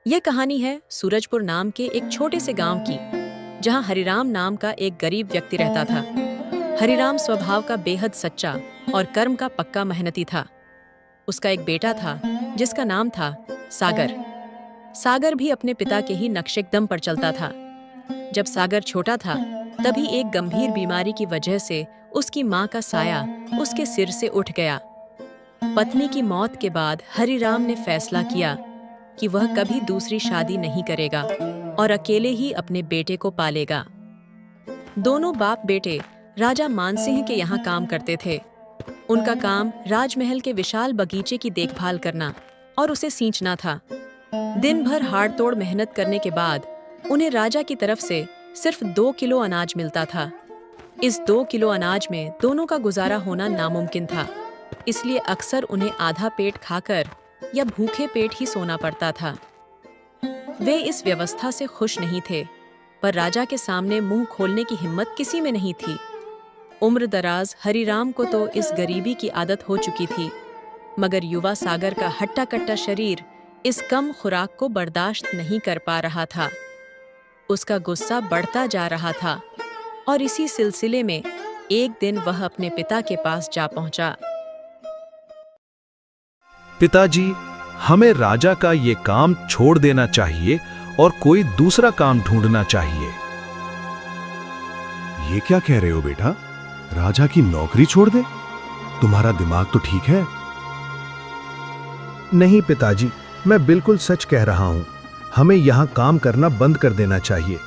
यह कहानी है सूरजपुर नाम के एक छोटे से गांव की, जहां हरिराम नाम का एक गरीब व्यक्ति रहता था। हरिराम स्वभाव का बेहद सच्चा और कर्म का पक्का मेहनती था। उसका एक बेटा था जिसका नाम था सागर। सागर भी अपने पिता के ही नक्शेकदम पर चलता था। जब सागर छोटा था, तभी एक गंभीर बीमारी की वजह से उसकी माँ का साया उसके सिर से उठ गया। पत्नी की मौत के बाद हरिराम ने फैसला किया कि वह कभी दूसरी शादी नहीं करेगा और अकेले ही अपने बेटे को पालेगा। दोनों बाप बेटे राजा मानसिंह के यहाँ काम करते थे। उनका काम राजमहल के विशाल बगीचे की देखभाल करना और उसे सींचना था। दिन भर हाड़तोड़ मेहनत करने के बाद उन्हें राजा की तरफ से सिर्फ 2 किलो अनाज मिलता था। इस 2 किलो अनाज में दोनों का गुजारा होना नामुमकिन था, इसलिए अक्सर उन्हें आधा पेट खाकर या भूखे पेट ही सोना पड़ता था। वे इस व्यवस्था से खुश नहीं थे, पर राजा के सामने मुंह खोलने की हिम्मत किसी में नहीं थी। उम्र दराज हरिराम को तो इस गरीबी की आदत हो चुकी थी, मगर युवा सागर का हट्टा कट्टा शरीर इस कम खुराक को बर्दाश्त नहीं कर पा रहा था। उसका गुस्सा बढ़ता जा रहा था और इसी सिलसिले में एक दिन वह अपने पिता के पास जा पहुंचा। पिताजी, हमें राजा का ये काम छोड़ देना चाहिए और कोई दूसरा काम ढूंढना चाहिए। ये क्या कह रहे हो बेटा? राजा की नौकरी छोड़ दे? तुम्हारा दिमाग तो ठीक है? नहीं पिताजी, मैं बिल्कुल सच कह रहा हूं। हमें यहां काम करना बंद कर देना चाहिए।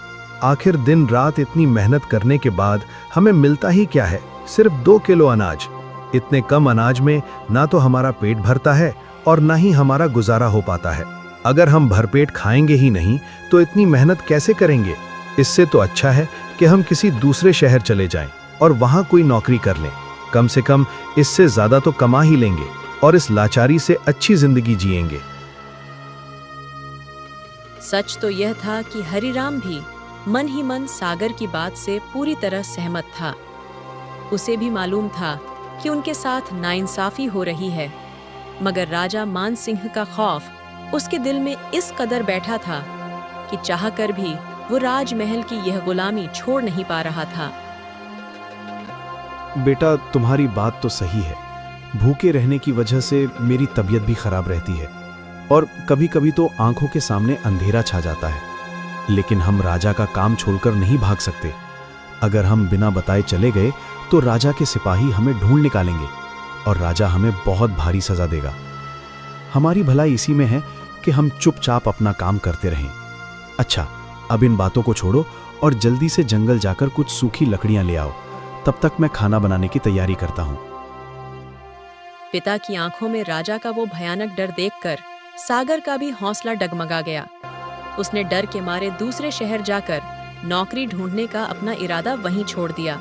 आखिर दिन रात इतनी मेहनत करने के बाद हमें मिलता ही क्या है? सिर्फ 2 किलो अनाज। इतने कम अनाज में ना तो हमारा पेट भरता है और ना ही हमारा गुजारा हो पाता है। अगर हम भरपेट खाएंगे ही नहीं तो इतनी मेहनत कैसे करेंगे? इससे तो अच्छा है कि हम किसी दूसरे शहर चले जाएं और वहां कोई नौकरी कर लें। कम से कम इससे ज्यादा तो कमा ही लेंगे और इस लाचारी से अच्छी जिंदगी जिएंगे। सच तो यह था कि हरिराम भी मन ही मन सागर की बात से पूरी तरह सहमत था। उसे भी मालूम था कि उनके साथ नाइंसाफी हो रही है, मगर राजा मानसिंह का खौफ उसके दिल में इस कदर बैठा था कि चाहकर भी वो राजमहल की यह गुलामी छोड़ नहीं पा रहा था। बेटा, तुम्हारी बात तो सही है। भूखे रहने की वजह से मेरी तबीयत भी खराब रहती है और कभी कभी तो आंखों के सामने अंधेरा छा जाता है। लेकिन हम राजा का काम छोड़कर नहीं भाग सकते। अगर हम बिना बताए चले गए तो राजा के सिपाही हमें ढूंढ निकालेंगे और राजा हमें बहुत भारी सजा देगा। हमारी भलाई इसी में है कि हम चुपचाप अपना काम करते रहें। अच्छा, अब इन बातों को छोड़ो और जल्दी से जंगल जाकर कुछ सूखी लकड़ियां ले आओ। तब तक मैं खाना बनाने की तैयारी करता हूं। पिता की आंखों में राजा का वो भयानक डर देखकर सागर का भी हौसला डगमगा गया। उसने डर के मारे दूसरे शहर जाकर नौकरी ढूंढने का अपना इरादा वहीं छोड़ दिया।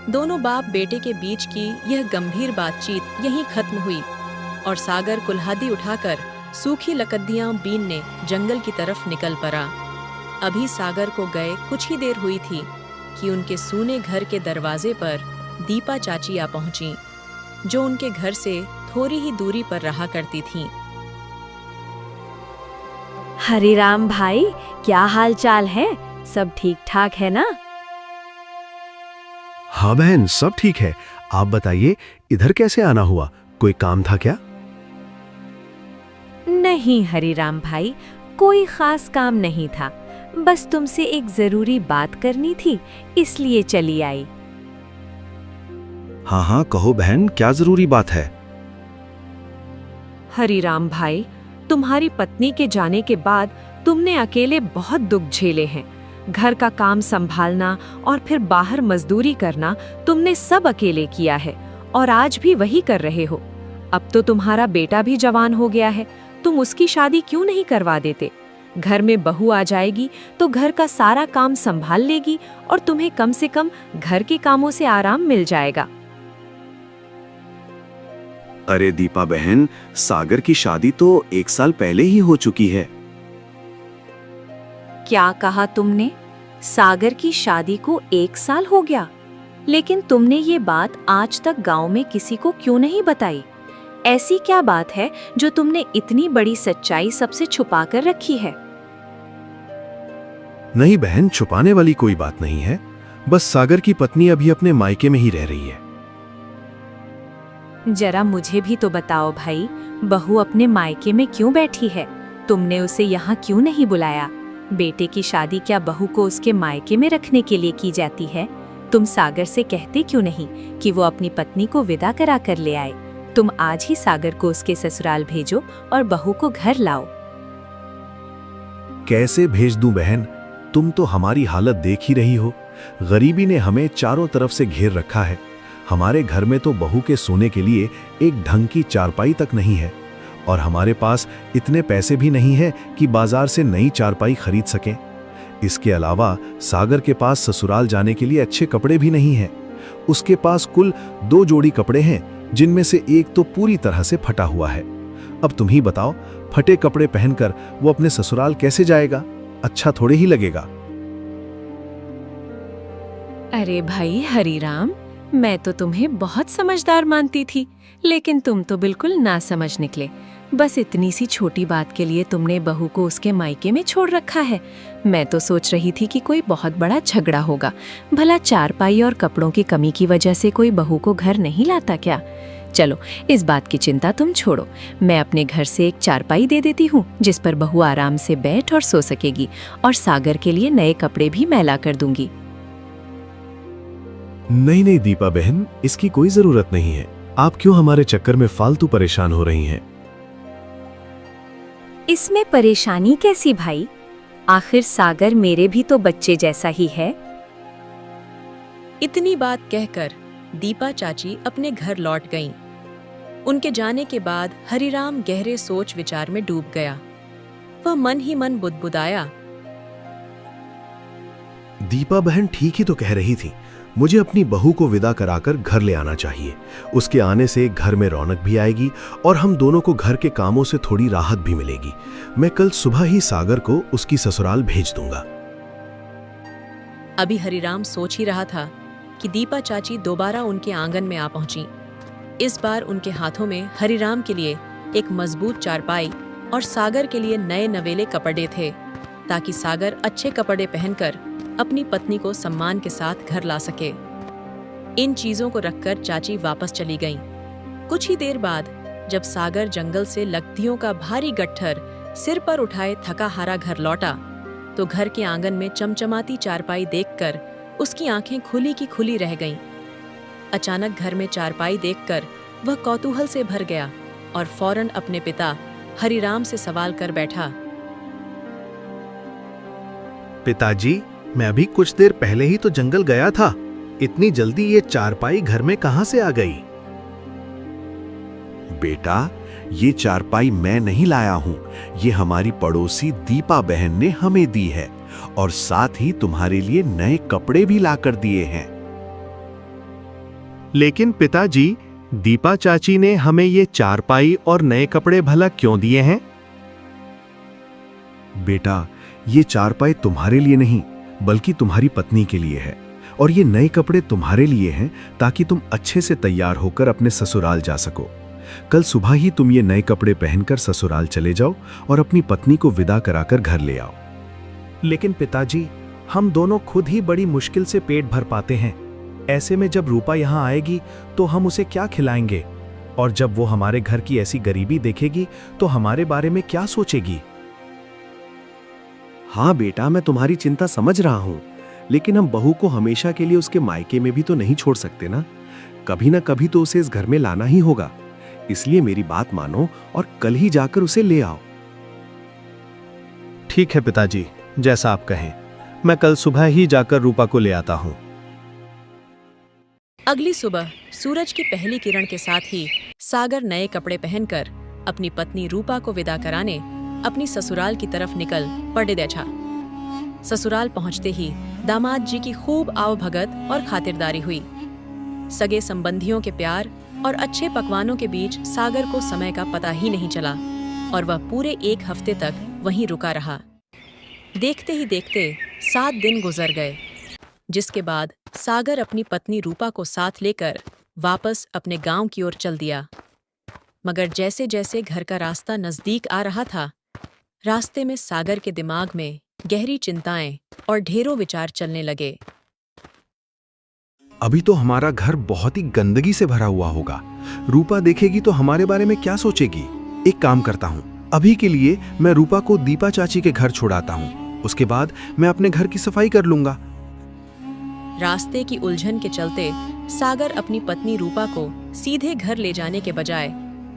दोनों बाप बेटे के बीच की यह गंभीर बातचीत यहीं खत्म हुई और सागर कुल्हाड़ी उठाकर सूखी लकड़ियां बीनने जंगल की तरफ निकल पड़ा। अभी सागर को गए कुछ ही देर हुई थी कि उनके सूने घर के दरवाजे पर दीपा चाची आ पहुंची, जो उनके घर से थोड़ी ही दूरी पर रहा करती थीं। हरिराम भाई, क्या हाल चाल है? सब ठीक ठाक है ना? हाँ बहन, सब ठीक है। आप बताइए, इधर कैसे आना हुआ? कोई काम था क्या? नहीं हरिराम भाई, कोई खास काम नहीं था। बस तुमसे एक जरूरी बात करनी थी, इसलिए चली आई। हाँ हाँ, कहो बहन, क्या जरूरी बात है? हरिराम भाई, तुम्हारी पत्नी के जाने के बाद तुमने अकेले बहुत दुख झेले हैं। घर का काम संभालना और फिर बाहर मजदूरी करना तुमने सब अकेले किया है और आज भी वही कर रहे हो। अब तो तुम्हारा बेटा भी जवान हो गया है, तुम उसकी शादी क्यों नहीं करवा देते? घर में बहू आ जाएगी तो घर का सारा काम संभाल लेगी और तुम्हें कम से कम घर के कामों से आराम मिल जाएगा। अरे दीपा बहन, सागर की शादी तो 1 साल पहले ही हो चुकी है। क्या कहा तुमने? सागर की शादी को 1 साल हो गया? लेकिन तुमने ये बात आज तक गांव में किसी को क्यों नहीं बताई? ऐसी क्या बात है जो तुमने इतनी बड़ी सच्चाई सबसे छुपा कर रखी है? नहीं बहन, छुपाने वाली कोई बात नहीं है। बस सागर की पत्नी अभी अपने मायके में ही रह रही है। जरा मुझे भी तो बताओ भाई, बहू अपने मायके में क्यों बैठी है? तुमने उसे यहाँ क्यों नहीं बुलाया? बेटे की शादी क्या बहू को उसके मायके में रखने के लिए की जाती है? तुम सागर से कहते क्यों नहीं कि वो अपनी पत्नी को विदा करा कर ले आए? तुम आज ही सागर को उसके ससुराल भेजो और बहू को घर लाओ। कैसे भेज दूं बहन? तुम तो हमारी हालत देख ही रही हो। गरीबी ने हमें चारों तरफ से घेर रखा है। हमारे घर में तो बहू के सोने के लिए एक ढंग की चारपाई तक नहीं है, और हमारे पास इतने पैसे भी नहीं है कि बाजार से नई चारपाई खरीद सकें। इसके अलावा सागर के पास ससुराल जाने के लिए अच्छे कपड़े भी नहीं हैं। उसके पास कुल 2 जोड़ी कपड़े हैं, जिनमें से एक तो पूरी तरह से फटा हुआ है। अब तुम ही बताओ, फटे कपड़े पहनकर वो अपने ससुराल कैसे जाएगा? अच्छा थोड़े ही लगेगा। अरे भाई हरिराम, मैं तो तुम्हें बहुत समझदार मानती थी, लेकिन तुम तो बिल्कुल ना समझ निकले। बस इतनी सी छोटी बात के लिए तुमने बहू को उसके मायके में छोड़ रखा है। मैं तो सोच रही थी कि कोई बहुत बड़ा झगड़ा होगा। भला चारपाई और कपड़ों की कमी की वजह से कोई बहू को घर नहीं लाता क्या? चलो, इस बात की चिंता तुम छोड़ो। मैं अपने घर से एक चारपाई दे देती हूँ, जिस पर बहू आराम से बैठ और सो सकेगी, और सागर के लिए नए कपड़े भी मैं ला कर दूंगी। नहीं नहीं दीपा बहन, इसकी कोई जरूरत नहीं है। आप क्यों हमारे चक्कर में फालतू परेशान हो रही हैं? इसमें परेशानी कैसी भाई? आखिर सागर मेरे भी तो बच्चे जैसा ही है। इतनी बात कहकर दीपा चाची अपने घर लौट गईं। उनके जाने के बाद हरिराम गहरे सोच विचार में डूब गया। वह मन ही मन बुदबुदाया। दीपा बहन ठीक ही तो कह रही थी। मुझे अपनी बहू को विदा कराकर घर ले आना चाहिए। उसके आने से घर में रौनक भी आएगी और हम दोनों को घर के कामों से थोड़ी राहत भी मिलेगी। मैं कल सुबह ही सागर को उसकी ससुराल भेज दूंगा। अभी हरिराम सोच ही रहा था कि दीपा चाची दोबारा उनके आंगन में आ पहुंची। इस बार उनके हाथों में हरिराम के लिए एक मजबूत चारपाई और सागर के लिए नए नवेले कपड़े थे, ताकि सागर अच्छे कपड़े पहनकर अपनी पत्नी को सम्मान के साथ घर ला सके। इन चीजों को रखकर चाची वापस चली गईं। कुछ ही देर बाद जब सागर जंगल से लकड़ियों का भारी गट्ठर सिर पर उठाए थका हारा घर लौटा, तो घर के आंगन में चमचमाती चारपाई देखकर उसकी आंखें खुली की खुली रह गईं। अचानक घर में चारपाई देखकर वह कौतूहल से भर गया और फौरन अपने पिता हरिराम से सवाल कर बैठा। पिताजी, मैं अभी कुछ देर पहले ही तो जंगल गया था। इतनी जल्दी ये चारपाई घर में कहां से आ गई? बेटा, ये चारपाई मैं नहीं लाया हूं। ये हमारी पड़ोसी दीपा बहन ने हमें दी है, और साथ ही तुम्हारे लिए नए कपड़े भी लाकर दिए हैं। लेकिन पिताजी, दीपा चाची ने हमें ये चारपाई और नए कपड़े भला क्यों दिए हैं? बेटा, ये चारपाई तुम्हारे लिए नहीं बल्कि तुम्हारी पत्नी के लिए है, और ये नए कपड़े तुम्हारे लिए हैं ताकि तुम अच्छे से तैयार होकर अपने ससुराल जा सको। कल सुबह ही तुम ये नए कपड़े पहनकर ससुराल चले जाओ और अपनी पत्नी को विदा कराकर घर ले आओ। लेकिन पिताजी, हम दोनों खुद ही बड़ी मुश्किल से पेट भर पाते हैं। ऐसे में जब रूपा यहाँ आएगी तो हम उसे क्या खिलाएंगे? और जब वो हमारे घर की ऐसी गरीबी देखेगी तो हमारे बारे में क्या सोचेगी? हाँ बेटा, मैं तुम्हारी चिंता समझ रहा हूं, लेकिन हम बहू को हमेशा के लिए उसके मायके में भी तो नहीं छोड़ सकते ना। कभी ना कभी तो उसे इस घर में लाना ही होगा। इसलिए मेरी बात मानो और कल ही जाकर उसे ले आओ। ठीक है पिताजी, जैसा आप कहें। मैं कल सुबह ही जाकर रूपा को ले आता हूं। अगली सुबह सूरज की पहली किरण के साथ ही सागर नए कपड़े पहनकर अपनी पत्नी रूपा को विदा कराने अपनी ससुराल की तरफ निकल पड़े देखा। ससुराल पहुंचते ही दामाद जी की खूब आवभगत और खातिरदारी हुई। सगे संबंधियों के प्यार और अच्छे पकवानों के बीच सागर को समय का पता ही नहीं चला, और वह पूरे 1 हफ्ते तक वहीं रुका रहा। देखते ही देखते 7 दिन गुजर गए, जिसके बाद सागर अपनी पत्नी रूपा को साथ लेकर वापस अपने गांव की ओर चल दिया। मगर जैसे जैसे घर का रास्ता नजदीक आ रहा था, रास्ते में सागर के दिमाग में गहरी चिंताएं और ढेरों विचार चलने लगे। अभी तो हमारा घर बहुत ही गंदगी से भरा हुआ होगा। रूपा देखेगी तो हमारे बारे में क्या सोचेगी? एक काम करता हूँ, अभी के लिए मैं रूपा को दीपा चाची के घर छोड़ाता हूँ। उसके बाद मैं अपने घर की सफाई कर लूंगा। रास्ते की उलझन के चलते सागर अपनी पत्नी रूपा को सीधे घर ले जाने के बजाय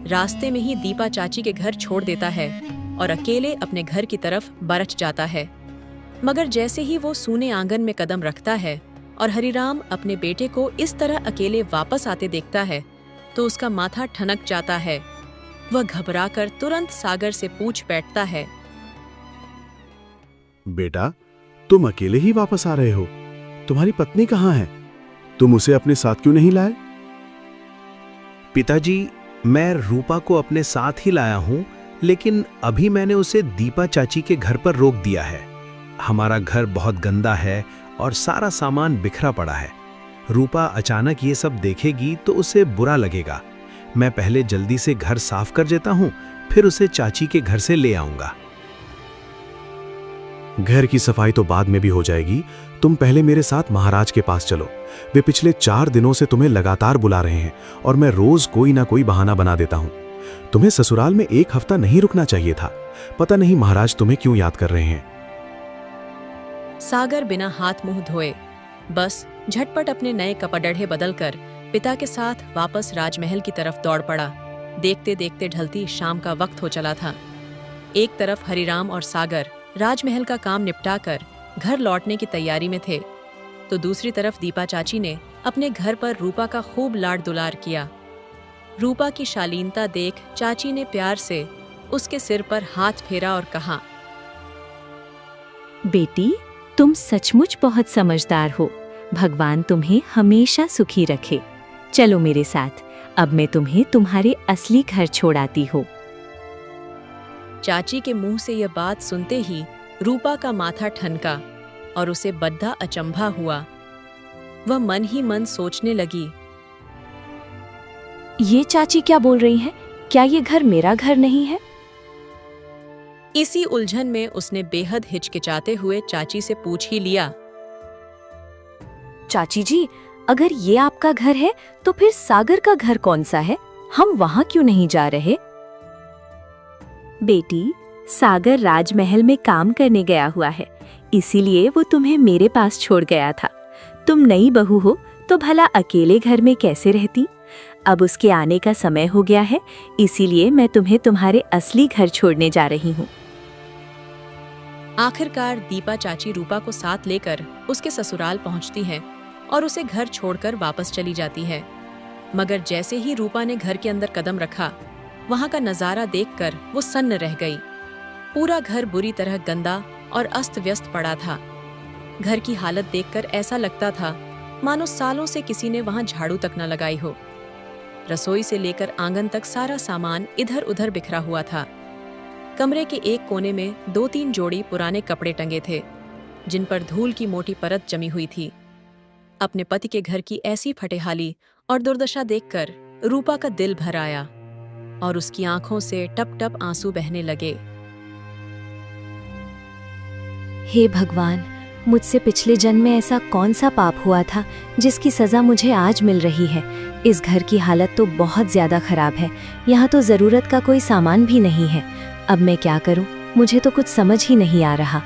रास्ते में ही दीपा चाची के घर छोड़ देता है और अकेले अपने घर की तरफ बरच जाता है। मगर जैसे ही वो सूने आंगन में कदम रखता है और हरिराम अपने बेटे को इस तरह अकेले वापस आते देखता है तो उसका माथा ठनक जाता है। वह घबराकर तुरंत सागर से पूछ बैठता है, बेटा, तुम अकेले ही वापस आ रहे हो? तुम्हारी पत्नी कहाँ है? तुम उसे अपने साथ क्यों नहीं लाए? पिताजी, मैं रूपा को अपने साथ ही लाया हूं, लेकिन अभी मैंने उसे दीपा चाची के घर पर रोक दिया है। हमारा घर बहुत गंदा है और सारा सामान बिखरा पड़ा है। रूपा अचानक ये सब देखेगी तो उसे बुरा लगेगा। मैं पहले जल्दी से घर साफ कर देता हूं, फिर उसे चाची के घर से ले आऊंगा। घर की सफाई तो बाद में भी हो जाएगी। तुम पहले मेरे साथ महाराज के पास चलो। वे पिछले 4 दिनों से तुम्हें लगातार बुला रहे हैं और मैं रोज कोई ना कोई बहाना बना देता हूं। तुम्हें ससुराल में 1 हफ्ता नहीं रुकना चाहिए था। पता नहीं महाराज तुम्हें क्यों याद कर रहे हैं। सागर बिना हाथ मुंह धोए बस झटपट अपने नए कपड़े बदलकर पिता के साथ वापस राजमहल की तरफ दौड़ पड़ा। देखते देखते ढलती शाम का वक्त हो चला था। एक तरफ हरिराम और सागर राजमहल का काम निपटाकर घर लौटने की तैयारी में थे, तो दूसरी तरफ दीपा चाची ने अपने घर पर रूपा का खूब लाड दुलार किया। रूपा की शालीनता देख चाची ने प्यार से उसके सिर पर हाथ फेरा और कहा, बेटी, तुम सचमुच बहुत समझदार हो। भगवान तुम्हें हमेशा सुखी रखे। चलो मेरे साथ, अब मैं तुम्हें तुम्हारे असली घर छोड़ाती हूँ। चाची के मुंह से यह बात सुनते ही रूपा का माथा ठनका और उसे बद्धा अचंभा हुआ। वह मन ही मन सोचने लगी, ये चाची क्या बोल रही हैं? क्या ये घर मेरा घर नहीं है? इसी उलझन में उसने बेहद हिचकिचाते हुए चाची से पूछ ही लिया, चाची जी, अगर ये आपका घर है तो फिर सागर का घर कौन सा है? हम वहां क्यों नहीं जा रहे? बेटी, सागर राजमहल में काम करने गया हुआ है, इसीलिए वो तुम्हें मेरे पास छोड़ गया था। तुम नई बहू हो तो भला अकेले घर में कैसे रहती? अब उसके आने का समय हो गया है, इसीलिए मैं तुम्हें तुम्हारे असली घर छोड़ने जा रही हूँ। आखिरकार दीपा चाची रूपा को साथ लेकर उसके ससुराल पहुंचती है और उसे घर छोड़कर वापस चली जाती है। मगर जैसे ही रूपा ने घर के अंदर कदम रखा, वहां का नजारा देखकर वो सन्न रह गई। पूरा घर बुरी तरह गंदा और अस्त व्यस्त पड़ा था। घर की हालत देखकर ऐसा लगता था मानो सालों से किसी ने वहां झाड़ू तक न लगाई हो। रसोई से लेकर आंगन तक सारा सामान इधर उधर बिखरा हुआ था। कमरे के एक कोने में 2-3 जोड़ी पुराने कपड़े टंगे थे, जिन पर धूल की मोटी परत जमी हुई थी। अपने पति के घर की ऐसी फटेहाली और दुर्दशा देखकर रूपा का दिल भर आया और उसकी आंखों से टप टप आंसू बहने लगे। हे भगवान, मुझसे पिछले जन्म में ऐसा कौन सा पाप हुआ था जिसकी सजा मुझे आज मिल रही है? इस घर की हालत तो बहुत ज्यादा खराब है। यहाँ तो जरूरत का कोई सामान भी नहीं है। अब मैं क्या करूं? मुझे तो कुछ समझ ही नहीं आ रहा।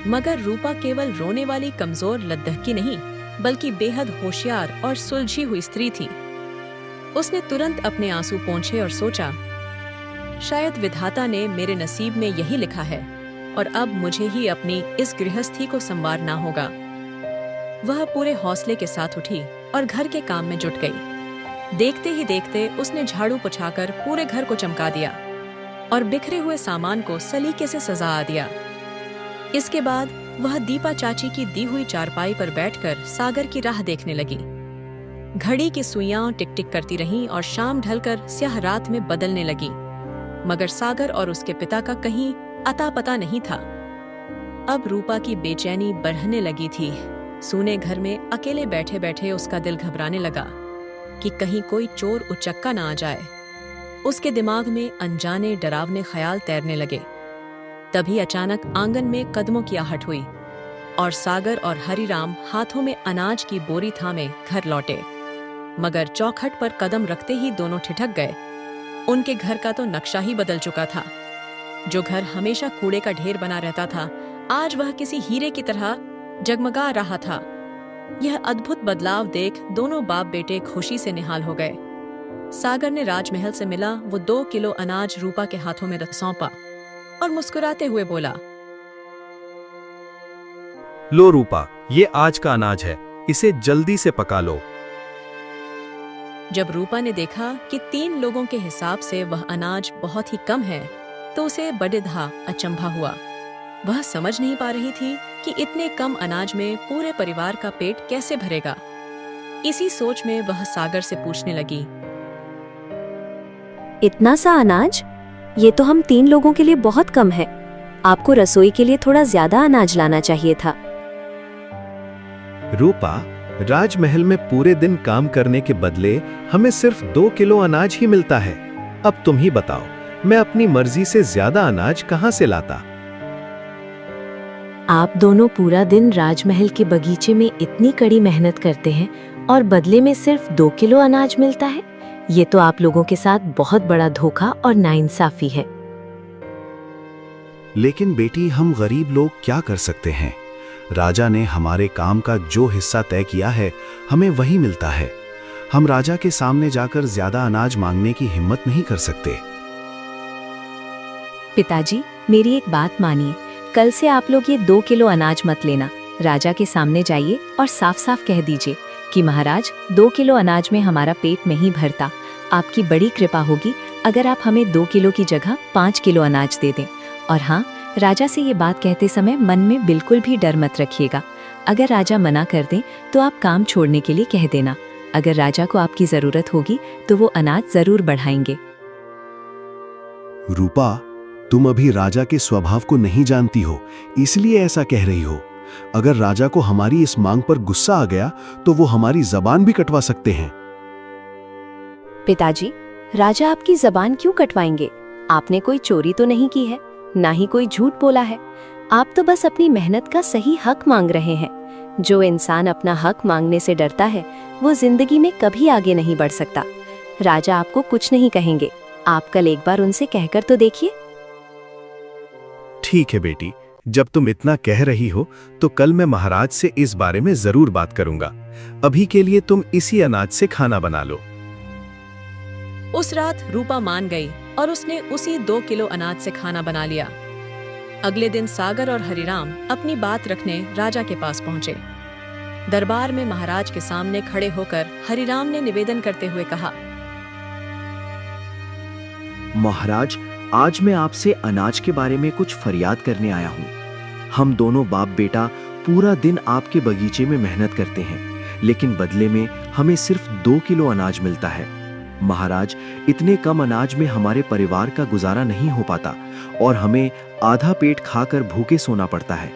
मगर रूपा केवल रोने वाली कमजोर लद्दहकी नहीं, बल्कि बेहद होशियार और सुलझी हुई स्त्री थी। उसने तुरंत अपने आंसू पोंछे और सोचा, शायद विधाता ने मेरे नसीब में यही लिखा है और अब मुझे ही अपनी इस गृहस्थी को संवारना होगा। वह पूरे हौसले के साथ उठी और घर के काम में जुट गई। देखते ही देखते उसने झाड़ू पोंछाकर पूरे घर को चमका दिया और बिखरे हुए सामान को सलीके से सजा दिया। इसके बाद वह दीपा चाची की दी हुई चारपाई पर बैठकर सागर की राह देखने लगी। घड़ी की सुइयां टिक टिक करती रहीं और शाम ढलकर स्याह रात में बदलने लगी, मगर सागर और उसके पिता का कहीं अता पता नहीं था। अब रूपा की बेचैनी बढ़ने लगी थी। सूने घर में अकेले बैठे बैठे उसका दिल घबराने लगा कि कहीं कोई चोर उचक्का ना आ जाए। उसके दिमाग में अनजाने डरावने ख्याल तैरने लगे। तभी अचानक आंगन में कदमों की आहट हुई और सागर और हरिराम हाथों में अनाज की बोरी थामे घर लौटे। मगर चौखट पर कदम रखते ही दोनों ठिठक गए। उनके घर का तो नक्शा ही बदल चुका था। जो घर हमेशा कूड़े का ढेर बना रहता था, आज वह किसी हीरे की तरह जगमगा रहा था। यह अद्भुत बदलाव देख दोनों बाप बेटे खुशी से निहाल हो गए। सागर ने राजमहल से मिला वो 2 किलो अनाज रूपा के हाथों में सौंपा और मुस्कुराते हुए बोला, लो रूपा, ये आज का अनाज है, इसे जल्दी से पका लो। जब रूपा ने देखा कि 3 लोगों के हिसाब से वह अनाज बहुत ही कम है, तो उसे बड़ेधा अचंभा हुआ। वह समझ नहीं पा रही थी कि इतने कम अनाज में पूरे परिवार का पेट कैसे भरेगा। इसी सोच में वह सागर से पूछने लगी, इतना सा अनाज? ये तो हम 3 लोगों के लिए बहुत कम है। आपको रसोई के लिए थोड़ा ज्यादा अनाज लाना चाहिए था। रूपा, राजमहल में पूरे दिन काम करने के बदले हमें सिर्फ 2 किलो अनाज ही मिलता है। अब तुम ही बताओ, मैं अपनी मर्जी से ज्यादा अनाज कहां से लाता? आप दोनों पूरा दिन राजमहल के बगीचे में इतनी कड़ी मेहनत करते हैं और बदले में सिर्फ 2 किलो अनाज मिलता है। ये तो आप लोगों के साथ बहुत बड़ा धोखा और नाइंसाफी है। लेकिन बेटी, हम गरीब लोग क्या कर सकते हैं? राजा ने हमारे काम का जो हिस्सा तय किया है, हमें वही मिलता है। हम राजा के सामने जाकर ज्यादा अनाज मांगने की हिम्मत नहीं कर सकते। पिताजी, मेरी एक बात मानिए, कल से आप लोग ये 2 किलो अनाज मत लेना। राजा के सामने जाइए और साफ साफ कह दीजिए कि महाराज, 2 किलो अनाज में हमारा पेट नहीं भरता। आपकी बड़ी कृपा होगी अगर आप हमें 2 किलो की जगह 5 किलो अनाज दे दें। और हाँ, राजा से ये बात कहते समय मन में बिल्कुल भी डर मत रखिएगा। अगर राजा मना कर दें तो आप काम छोड़ने के लिए कह देना। अगर राजा को आपकी जरूरत होगी तो वो अनाज जरूर बढ़ाएंगे। रूपा, तुम अभी राजा के स्वभाव को नहीं जानती हो, इसलिए ऐसा कह रही हो। अगर राजा को हमारी इस मांग पर गुस्सा आ गया तो वो हमारी जबान भी कटवा सकते हैं। पिताजी, राजा आपकी जबान क्यों कटवाएंगे? आपने कोई चोरी तो नहीं की है, ना ही कोई झूठ बोला है। आप तो बस अपनी मेहनत का सही हक मांग रहे हैं। जो इंसान अपना हक मांगने से डरता है, वो जिंदगी में कभी आगे नहीं बढ़ सकता। राजा आपको कुछ नहीं कहेंगे। आप कल एक बार उनसे कहकर तो देखिए। ठीक है बेटी, जब तुम इतना कह रही हो तो कल मैं महाराज से इस बारे में जरूर बात करूंगा। अभी के लिए तुम इसी अनाज से खाना बना लो। उस रात रूपा मान गई और उसने उसी 2 किलो अनाज से खाना बना लिया। अगले दिन सागर और हरिराम अपनी बात रखने राजा के पास पहुंचे। दरबार में महाराज के सामने खड़े होकर हरिराम ने निवेदन करते हुए कहा, महाराज, आज मैं आपसे अनाज के बारे में कुछ फरियाद करने आया हूँ। हम दोनों बाप बेटा पूरा दिन आपके बगीचे में मेहनत करते हैं, लेकिन बदले में हमें सिर्फ 2 किलो अनाज मिलता है। महाराज, इतने कम अनाज में हमारे परिवार का गुजारा नहीं हो पाता और हमें आधा पेट खाकर भूखे सोना पड़ता है।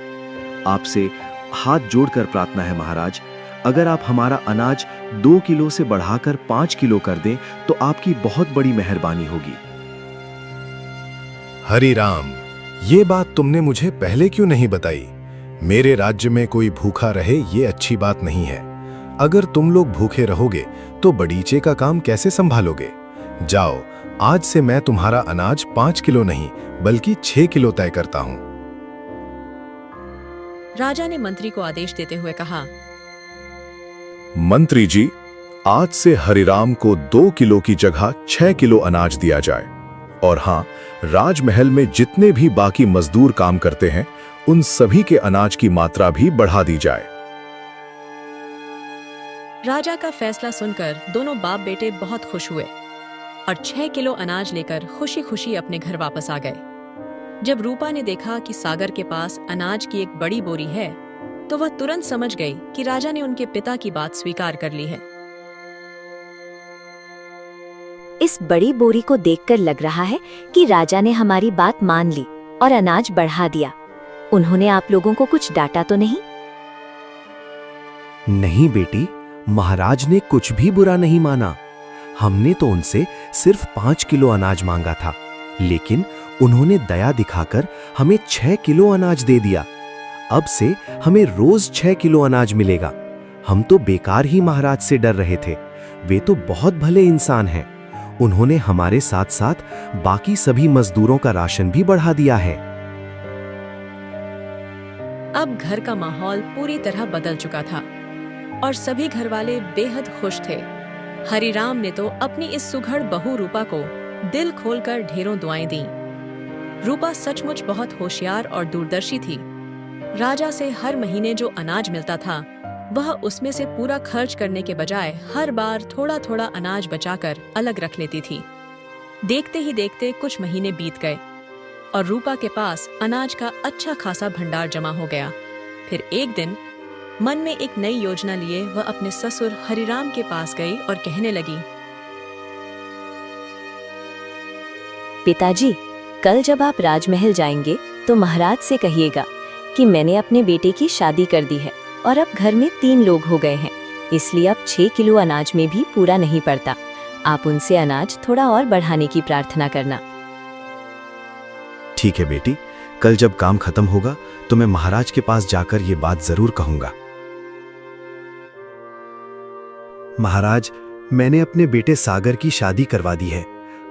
आपसे हाथ जोड़कर प्रार्थना है महाराज, अगर आप हमारा अनाज 2 किलो से बढ़ाकर 5 किलो कर दें तो आपकी बहुत बड़ी मेहरबानी होगी। हरिराम, ये बात तुमने मुझे पहले क्यों नहीं बताई? मेरे राज्य में कोई भूखा रहे ये अच्छी बात नहीं है। अगर तुम लोग भूखे रहोगे तो बगीचे का काम कैसे संभालोगे? जाओ, आज से मैं तुम्हारा अनाज 5 किलो नहीं बल्कि 6 किलो तय करता हूं। राजा ने मंत्री को आदेश देते हुए कहा, मंत्री जी, आज से हरिराम को 2 किलो की जगह 6 किलो अनाज दिया जाए। और हाँ, राजमहल में जितने भी बाकी मजदूर काम करते हैं उन सभी के अनाज की मात्रा भी बढ़ा दी जाए। राजा का फैसला सुनकर दोनों बाप बेटे बहुत खुश हुए और 6 किलो अनाज लेकर खुशी खुशी अपने घर वापस आ गए। जब रूपा ने देखा कि सागर के पास अनाज की एक बड़ी बोरी है, तो वह तुरंत समझ गई कि राजा ने उनके पिता की बात स्वीकार कर ली है। इस बड़ी बोरी को देखकर लग रहा है कि राजा ने हमारी बात मान ली और अनाज बढ़ा दिया। उन्होंने आप लोगों को कुछ डांटा तो नहीं? नहीं बेटी, महाराज ने कुछ भी बुरा नहीं माना। हमने तो उनसे सिर्फ 5 किलो अनाज मांगा था, लेकिन उन्होंने दया दिखाकर हमें 6 किलो अनाज दे दिया। अब से हमें रोज 6 किलो अनाज मिलेगा। हम तो बेकार ही महाराज से डर रहे थे। वे तो बहुत भले इंसान हैं। उन्होंने हमारे साथ साथ बाकी सभी मजदूरों का राशन भी बढ़ा दिया है। अब घर का माहौल पूरी तरह बदल चुका था और सभी घरवाले बेहद खुश थे। हरिराम ने तो अपनी इस सुघड़ बहू रूपा को दिल खोलकर ढेरों दुआएं दी। रूपा सचमुच बहुत होशियार और दूरदर्शी थी। राजा से हर महीने जो अनाज मिलता था, वह उसमें से पूरा खर्च करने के बजाय हर बार थोड़ा थोड़ा अनाज बचाकर अलग रख लेती थी। देखते ही देखते कुछ महीने बीत गए और रूपा के पास अनाज का अच्छा खासा भंडार जमा हो गया। फिर एक दिन मन में एक नई योजना लिए वह अपने ससुर हरिराम के पास गई और कहने लगी, पिताजी, कल जब आप राजमहल जाएंगे तो महाराज से कहिएगा कि मैंने अपने बेटे की शादी कर दी है और अब घर में 3 लोग हो गए हैं, इसलिए अब 6 किलो अनाज में भी पूरा नहीं पड़ता। आप उनसे अनाज थोड़ा और बढ़ाने की प्रार्थना करना। ठीक है बेटी, कल जब काम खत्म होगा तो मैं महाराज के पास जाकर ये बात जरूर कहूंगा। महाराज, मैंने अपने बेटे सागर की शादी करवा दी है।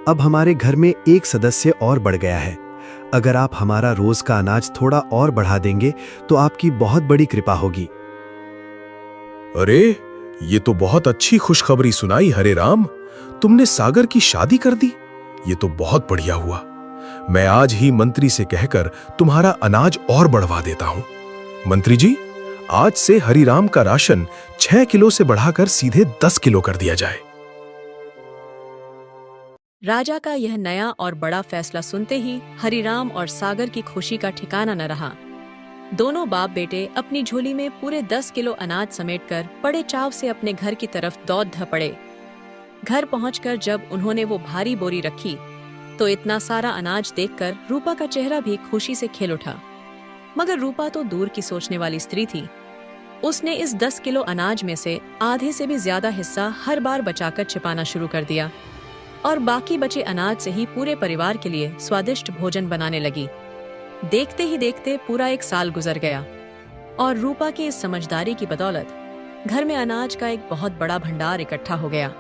अब हमारे घर में एक सदस्य और बढ़ गया है। अगर आप हमारा रोज का अनाज थोड़ा और बढ़ा देंगे तो आपकी बहुत बड़ी कृपा होगी। अरे, ये तो बहुत अच्छी खुशखबरी सुनाई हरिराम। तुमने सागर की शादी कर दी, ये तो बहुत बढ़िया हुआ। मैं आज ही मंत्री से कहकर तुम्हारा अनाज और बढ़वा देता हूं। मंत्री जी, आज से हरिराम का राशन 6 किलो से बढ़ाकर सीधे 10 किलो कर दिया जाए। राजा का यह नया और बड़ा फैसला सुनते ही हरिराम और सागर की खुशी का ठिकाना न रहा। दोनों बाप बेटे अपनी झोली में पूरे 10 किलो अनाज समेटकर बड़े चाव से अपने घर की तरफ दौड़ पड़े। घर पहुंचकर जब उन्होंने वो भारी बोरी रखी तो इतना सारा अनाज देखकर रूपा का चेहरा भी खुशी से खिल उठा। मगर रूपा तो दूर की सोचने वाली स्त्री थी। उसने इस 10 किलो अनाज में से आधे से भी ज्यादा हिस्सा हर बार बचाकर छिपाना शुरू कर दिया और बाकी बचे अनाज से ही पूरे परिवार के लिए स्वादिष्ट भोजन बनाने लगी। देखते ही देखते पूरा 1 साल गुजर गया और रूपा की इस समझदारी की बदौलत घर में अनाज का एक बहुत बड़ा भंडार इकट्ठा हो गया।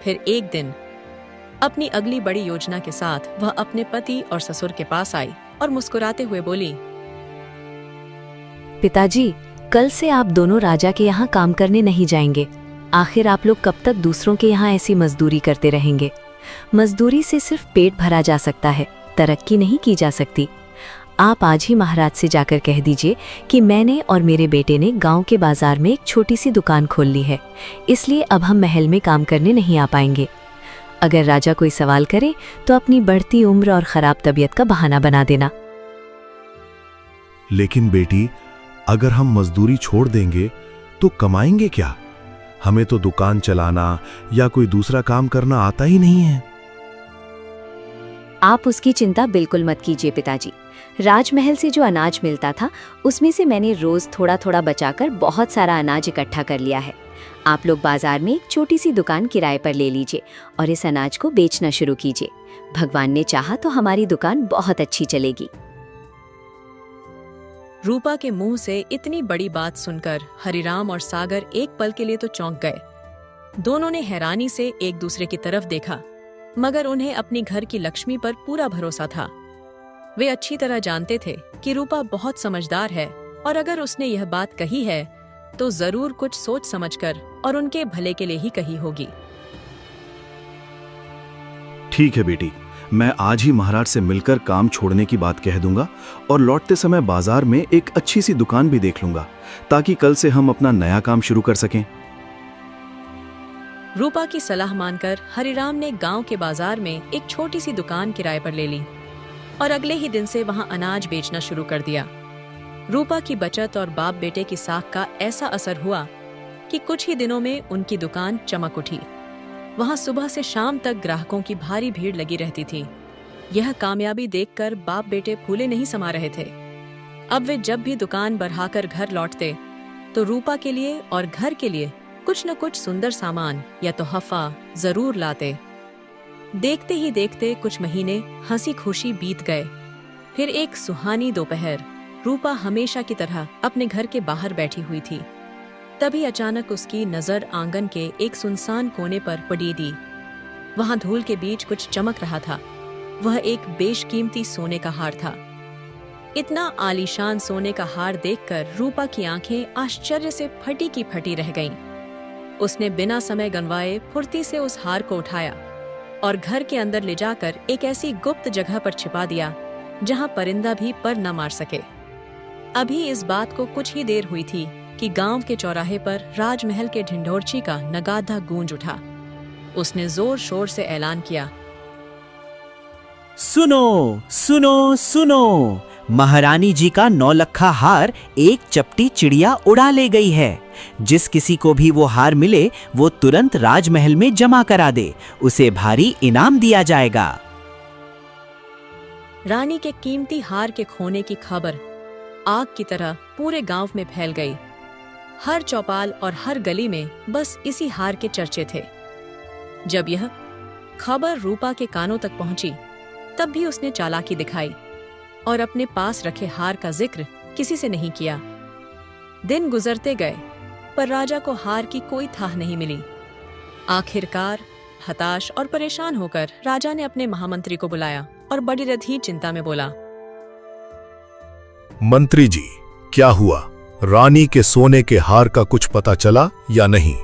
फिर एक दिन अपनी अगली बड़ी योजना के साथ वह अपने पति और ससुर के पास आई और मुस्कुराते हुए बोली, पिताजी, कल से आप दोनों राजा के यहाँ काम करने नहीं जाएंगे। आखिर आप लोग कब तक दूसरों के यहाँ ऐसी मजदूरी करते रहेंगे? मजदूरी से सिर्फ पेट भरा जा सकता है, तरक्की नहीं की जा सकती। आप आज ही महाराज से जाकर कह दीजिए कि मैंने और मेरे बेटे ने गांव के बाजार में एक छोटी सी दुकान खोल ली है, इसलिए अब हम महल में काम करने नहीं आ पाएंगे। अगर राजा कोई सवाल करे तो अपनी बढ़ती उम्र और खराब तबीयत का बहाना बना देना। लेकिन बेटी, अगर हम मजदूरी छोड़ देंगे तो कमाएंगे क्या? हमें तो दुकान चलाना या कोई दूसरा काम करना आता ही नहीं है। आप उसकी चिंता बिल्कुल मत कीजिए पिताजी। राजमहल से जो अनाज मिलता था उसमें से मैंने रोज थोड़ा थोड़ा बचाकर बहुत सारा अनाज इकट्ठा कर लिया है। आप लोग बाजार में एक छोटी सी दुकान किराए पर ले लीजिए और इस अनाज को बेचना शुरू कीजिए। भगवान ने चाहा तो हमारी दुकान बहुत अच्छी चलेगी। रूपा के मुंह से इतनी बड़ी बात सुनकर हरिराम और सागर एक पल के लिए तो चौंक गए। दोनों ने हैरानी से एक दूसरे की तरफ देखा, मगर उन्हें अपनी घर की लक्ष्मी पर पूरा भरोसा था। वे अच्छी तरह जानते थे कि रूपा बहुत समझदार है और अगर उसने यह बात कही है तो जरूर कुछ सोच समझकर और उनके भले के लिए ही कही होगी। ठीक है बेटी, मैं आज ही महाराज से मिलकर काम छोड़ने की बात कह दूंगा और लौटते समय बाजार में एक अच्छी सी दुकान भी देख लूंगा ताकि कल से हम अपना नया काम शुरू कर सकें। रूपा की सलाह मानकर हरिराम ने गांव के बाजार में एक छोटी सी दुकान किराए पर ले ली और अगले ही दिन से वहां अनाज बेचना शुरू कर दिया। रूपा की बचत और बाप बेटे की साख का ऐसा असर हुआ कि कुछ ही दिनों में उनकी दुकान चमक उठी। वहां सुबह से शाम तक ग्राहकों की भारी भीड़ लगी रहती थी। यह कामयाबी देखकर बाप बेटे फूले नहीं समा रहे थे। अब वे जब भी दुकान बढ़ाकर घर लौटते तो रूपा के लिए और घर के लिए कुछ न कुछ सुंदर सामान या तोहफा जरूर लाते। देखते ही देखते कुछ महीने हंसी खुशी बीत गए। फिर एक सुहानी दोपहर रूपा हमेशा की तरह अपने घर के बाहर बैठी हुई थी। तभी अचानक उसकी नजर आंगन के एक सुनसान कोने पर पड़ी दी। वहां धूल के बीच कुछ चमक रहा था। वह एक बेशकीमती सोने का हार था। इतना आलीशान सोने का हार देखकर रूपा की आंखें आश्चर्य से फटी की फटी रह गईं। उसने बिना समय गंवाए फुर्ती से उस हार को उठाया और घर के अंदर ले जाकर एक ऐसी गुप्त जगह पर छिपा दिया जहां परिंदा भी पर न मार सके। अभी इस बात को कुछ ही देर हुई थी कि गांव के चौराहे पर राजमहल के ढिंढोरची का नगाधा गूंज उठा। उसने जोर शोर से ऐलान किया, सुनो सुनो सुनो, महारानी जी का नौलखा हार एक चपटी चिड़िया उड़ा ले गई है। जिस किसी को भी वो हार मिले वो तुरंत राजमहल में जमा करा दे, उसे भारी इनाम दिया जाएगा। रानी के कीमती हार के खोने की खबर आग की तरह पूरे गांव में फैल गई। हर चौपाल और हर गली में बस इसी हार के चर्चे थे। जब यह खबर रूपा के कानों तक पहुंची, तब भी उसने चालाकी दिखाई और अपने पास रखे हार का जिक्र किसी से नहीं किया। दिन गुजरते गए पर राजा को हार की कोई थाह नहीं मिली। आखिरकार हताश और परेशान होकर राजा ने अपने महामंत्री को बुलाया और बड़ी रथी चिंता में बोला, मंत्री जी, क्या हुआ? रानी के सोने के हार का कुछ पता चला या नहीं?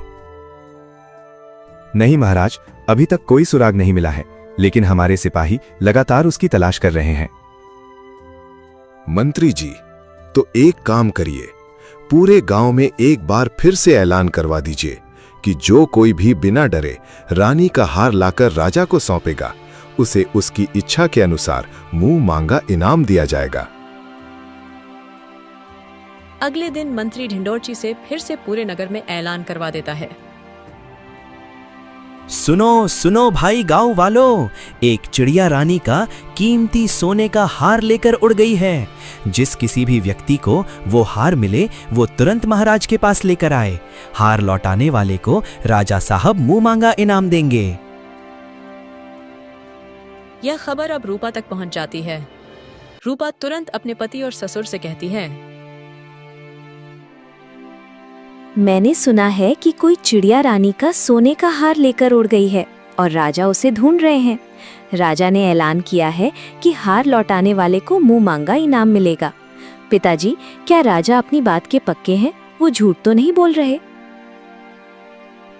नहीं महाराज, अभी तक कोई सुराग नहीं मिला है, लेकिन हमारे सिपाही लगातार उसकी तलाश कर रहे हैं। मंत्री जी, तो एक काम करिए, पूरे गांव में एक बार फिर से ऐलान करवा दीजिए कि जो कोई भी बिना डरे रानी का हार लाकर राजा को सौंपेगा, उसे उसकी इच्छा के अनुसार मुंह मांगा इनाम दिया जाएगा। अगले दिन मंत्री ढिंडोरची से फिर से पूरे नगर में ऐलान करवा देता है, सुनो सुनो भाई गांव वालों, एक चिड़िया रानी का कीमती सोने का हार लेकर उड़ गई है। जिस किसी भी व्यक्ति को वो हार मिले वो तुरंत महाराज के पास लेकर आए। हार लौटाने वाले को राजा साहब मुंह मांगा इनाम देंगे। यह खबर अब रूपा तक पहुंच जाती है। रूपा तुरंत अपने पति और ससुर से कहती है, मैंने सुना है कि कोई चिड़िया रानी का सोने का हार लेकर उड़ गई है और राजा उसे ढूंढ रहे हैं। राजा ने ऐलान किया है कि हार लौटाने वाले को मुंह मांगा इनाम मिलेगा। पिताजी, क्या राजा अपनी बात के पक्के हैं? वो झूठ तो नहीं बोल रहे?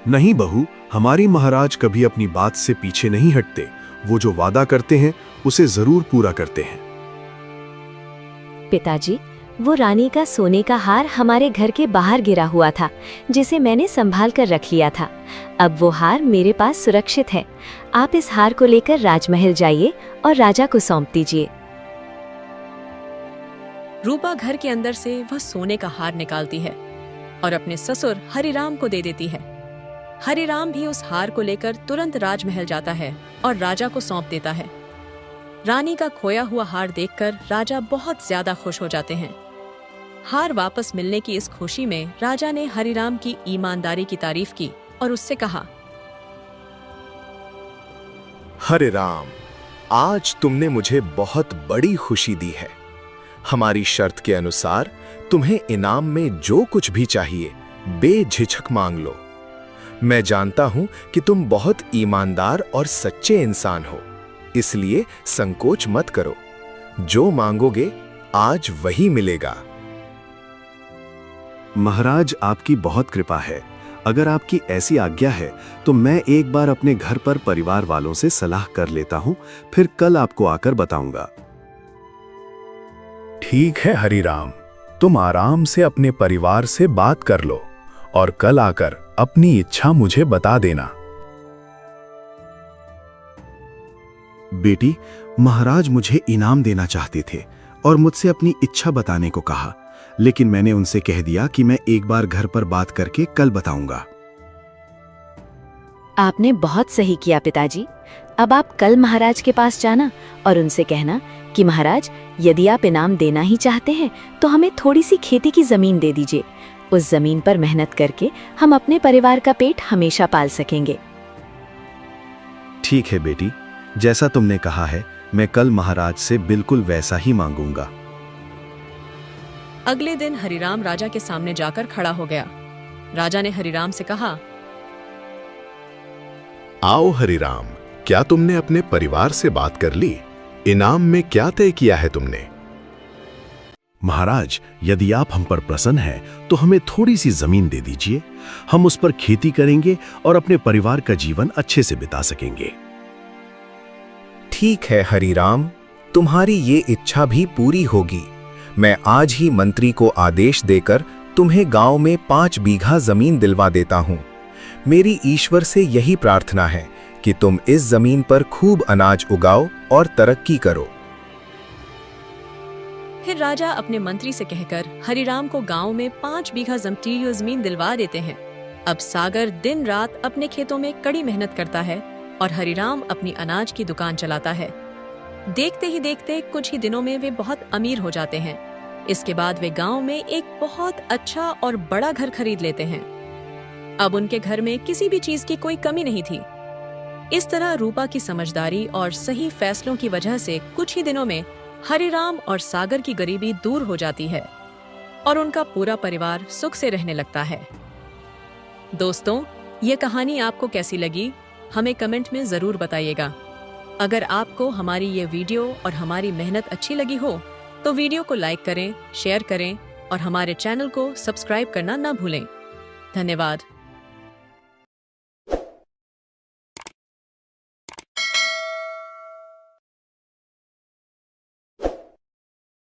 नहीं बहू, हमारी महाराज कभी अपनी बात से पीछे नहीं हटते। वो जो वादा करते हैं उसे जरूर पूरा करते हैं। पिताजी, वो रानी का सोने का हार हमारे घर के बाहर गिरा हुआ था, जिसे मैंने संभाल कर रख लिया था। अब वो हार मेरे पास सुरक्षित है। आप इस हार को लेकर राजमहल जाइए और राजा को सौंप दीजिए। रूपा घर के अंदर से वह सोने का हार निकालती है और अपने ससुर हरिराम को दे देती है। हरिराम भी उस हार को लेकर तुरंत राजमहल जाता है और राजा को सौंप देता है। रानी का खोया हुआ हार देखकर राजा बहुत ज्यादा खुश हो जाते हैं। हार वापस मिलने की इस खुशी में राजा ने हरिराम की ईमानदारी की तारीफ की और उससे कहा, हरिराम, आज तुमने मुझे बहुत बड़ी खुशी दी है। हमारी शर्त के अनुसार तुम्हें इनाम में जो कुछ भी चाहिए बेझिझक मांग लो। मैं जानता हूं कि तुम बहुत ईमानदार और सच्चे इंसान हो, इसलिए संकोच मत करो। जो मांगोगे आज वही मिलेगा। महाराज, आपकी बहुत कृपा है। अगर आपकी ऐसी आज्ञा है तो मैं एक बार अपने घर पर परिवार वालों से सलाह कर लेता हूं, फिर कल आपको आकर बताऊंगा। ठीक है हरिराम, तुम आराम से अपने परिवार से बात कर लो और कल आकर अपनी इच्छा मुझे बता देना। बेटी, महाराज मुझे इनाम देना चाहते थे और मुझसे अपनी इच्छा बताने को कहा, लेकिन मैंने उनसे कह दिया कि मैं एक बार घर पर बात करके कल बताऊंगा। आपने बहुत सही किया पिताजी। अब आप कल महाराज के पास जाना और उनसे कहना कि महाराज, यदि आप इनाम देना ही चाहते हैं तो हमें थोड़ी सी खेती की जमीन दे दीजिए। उस जमीन पर मेहनत करके हम अपने परिवार का पेट हमेशा पाल सकेंगे। ठीक है बेटी, जैसा तुमने कहा है मैं कल महाराज से बिल्कुल वैसा ही मांगूंगा। अगले दिन हरिराम राजा के सामने जाकर खड़ा हो गया। राजा ने हरिराम से कहा, आओ हरिराम, क्या तुमने अपने परिवार से बात कर ली? इनाम में क्या तय किया है तुमने? महाराज, यदि आप हम पर प्रसन्न हैं तो हमें थोड़ी सी जमीन दे दीजिए। हम उस पर खेती करेंगे और अपने परिवार का जीवन अच्छे से बिता सकेंगे। ठीक है हरिराम, तुम्हारी ये इच्छा भी पूरी होगी। मैं आज ही मंत्री को आदेश देकर तुम्हें गांव में 5 बीघा जमीन दिलवा देता हूं। मेरी ईश्वर से यही प्रार्थना है कि तुम इस जमीन पर खूब अनाज उगाओ और तरक्की करो। फिर राजा अपने मंत्री से कहकर हरिराम को गांव में 5 बीघा जमीन दिलवा देते हैं। अब सागर दिन रात अपने खेतों में कड़ी मेहनत करता है और हरिराम अपनी अनाज की दुकान चलाता है। देखते ही देखते कुछ ही दिनों में वे बहुत अमीर हो जाते हैं। इसके बाद वे गांव में एक बहुत अच्छा और बड़ा घर खरीद लेते हैं। अब उनके घर में किसी भी चीज की कोई कमी नहीं थी। इस तरह रूपा की समझदारी और सही फैसलों की वजह से कुछ ही दिनों में हरिराम और सागर की गरीबी दूर हो जाती है और उनका पूरा परिवार सुख से रहने लगता है। दोस्तों, ये कहानी आपको कैसी लगी हमें कमेंट में जरूर बताइएगा। अगर आपको हमारी ये वीडियो और हमारी मेहनत अच्छी लगी हो तो वीडियो को लाइक करें, शेयर करें और हमारे चैनल को सब्सक्राइब करना ना भूलें। धन्यवाद।